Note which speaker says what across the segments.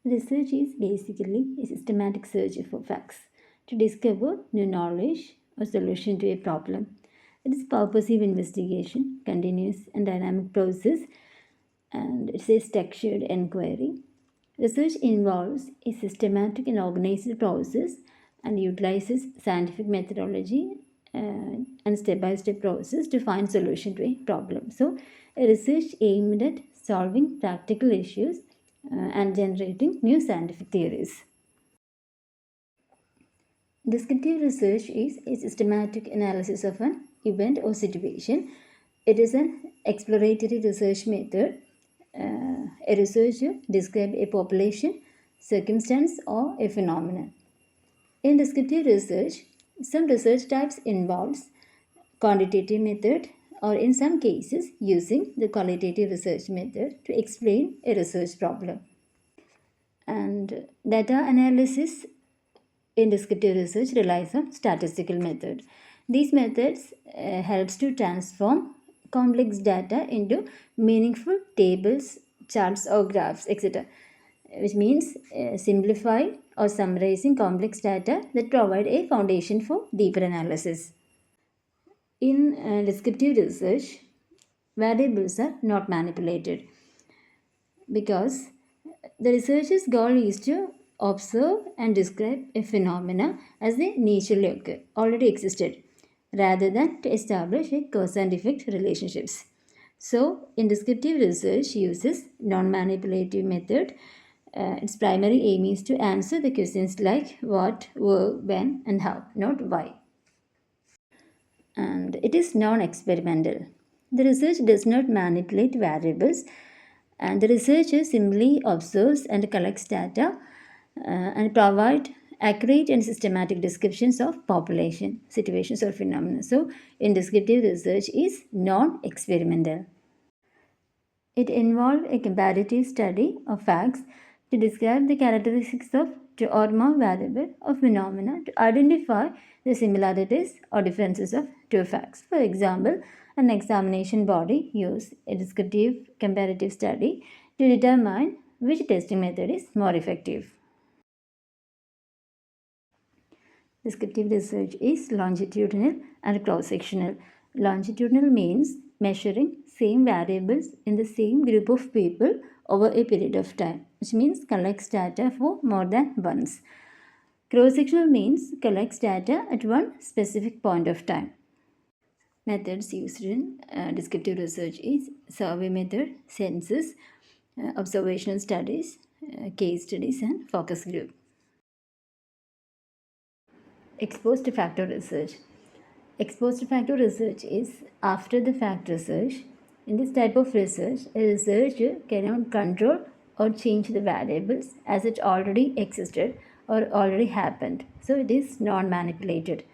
Speaker 1: Research is basically a systematic search for facts to discover new knowledge or solution to a problem. It is purposive investigation, continuous and dynamic process, and it's a structured inquiry. Research involves a systematic and organized process and utilizes scientific methodology and step-by-step process to find solution to a problem. So, a research aimed at solving practical issues and generating new scientific theories. Descriptive research is a systematic analysis of an event or situation. It is an exploratory research method. A researcher describes a population, circumstance, or a phenomenon. In descriptive research, some research types involves quantitative method or in some cases using the qualitative research method to explain a research problem. And data analysis in descriptive research relies on statistical method. These methods helps to transform complex data into meaningful tables, charts or graphs, etc., which means simplify or summarizing complex data that provide a foundation for deeper analysis. In descriptive research, variables are not manipulated because the researcher's goal is to observe and describe a phenomena as they naturally occur, already existed, rather than to establish a cause and effect relationships. So, in descriptive research uses non-manipulative method. Its primary aim is to answer the questions like what, where, when, and how, not why. And it is non-experimental. The research does not manipulate variables, and the researcher simply observes and collects data and provide accurate and systematic descriptions of population, situations, or phenomena. So, in descriptive research is non-experimental. It involved a comparative study of facts to describe the characteristics of two or more variable or phenomena to identify the similarities or differences of two facts. For example, an examination body used a descriptive comparative study to determine which testing method is more effective. Descriptive research is longitudinal and cross-sectional. Longitudinal means measuring same variables in the same group of people over a period of time, which means collects data for more than once. Cross-sectional means collects data at one specific point of time. Methods used in descriptive research is survey method, census, observational studies, case studies, and focus group. Expost facto research. Expost facto research is after the fact research. In this type of research, a researcher cannot control or change the variables as it already existed or already happened. So it is non-manipulated.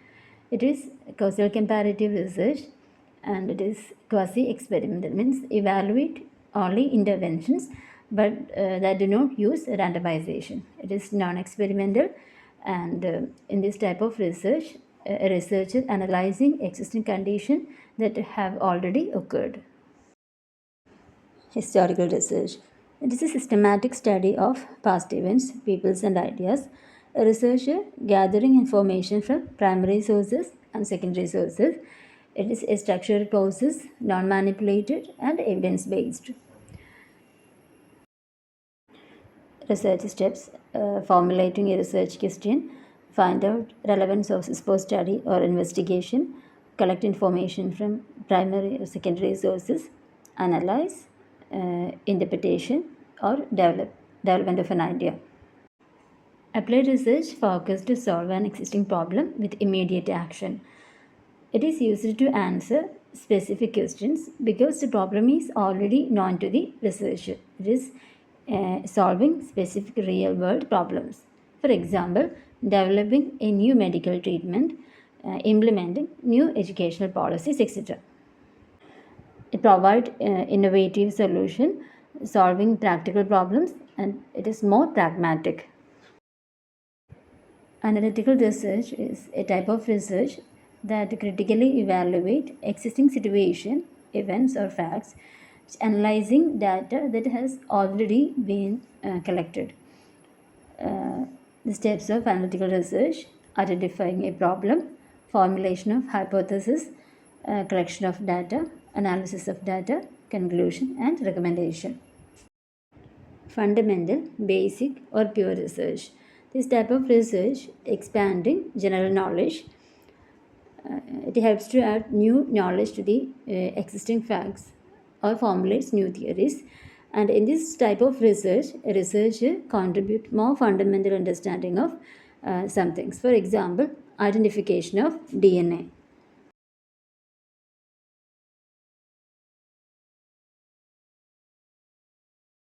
Speaker 1: It is causal comparative research and it is quasi-experimental, means evaluate only interventions but that do not use randomization. It is non-experimental and in this type of research, a researcher analyzing existing conditions that have already occurred. Historical research. It is a systematic study of past events, peoples, and ideas. A researcher gathering information from primary sources and secondary sources. It is a structured process, non-manipulated, and evidence-based. Research steps: formulating a research question, find out relevant sources for study or investigation, collect information from primary or secondary sources, analyze, interpretation, or development of an idea. Applied research focuses to solve an existing problem with immediate action. It is used to answer specific questions because the problem is already known to the researcher. It is solving specific real-world problems. For example, developing a new medical treatment, implementing new educational policies, etc. It provides innovative solution, solving practical problems, and it is more pragmatic. Analytical research is a type of research that critically evaluate existing situation, events, or facts, analyzing data that has already been collected. The steps of analytical research: identifying a problem, formulation of hypothesis, collection of data, analysis of data, conclusion, and recommendation. Fundamental, basic, or pure research. This type of research expanding general knowledge. It helps to add new knowledge to the existing facts or formulates new theories. And in this type of research, a researcher contributes more fundamental understanding of some things. For example, identification of DNA.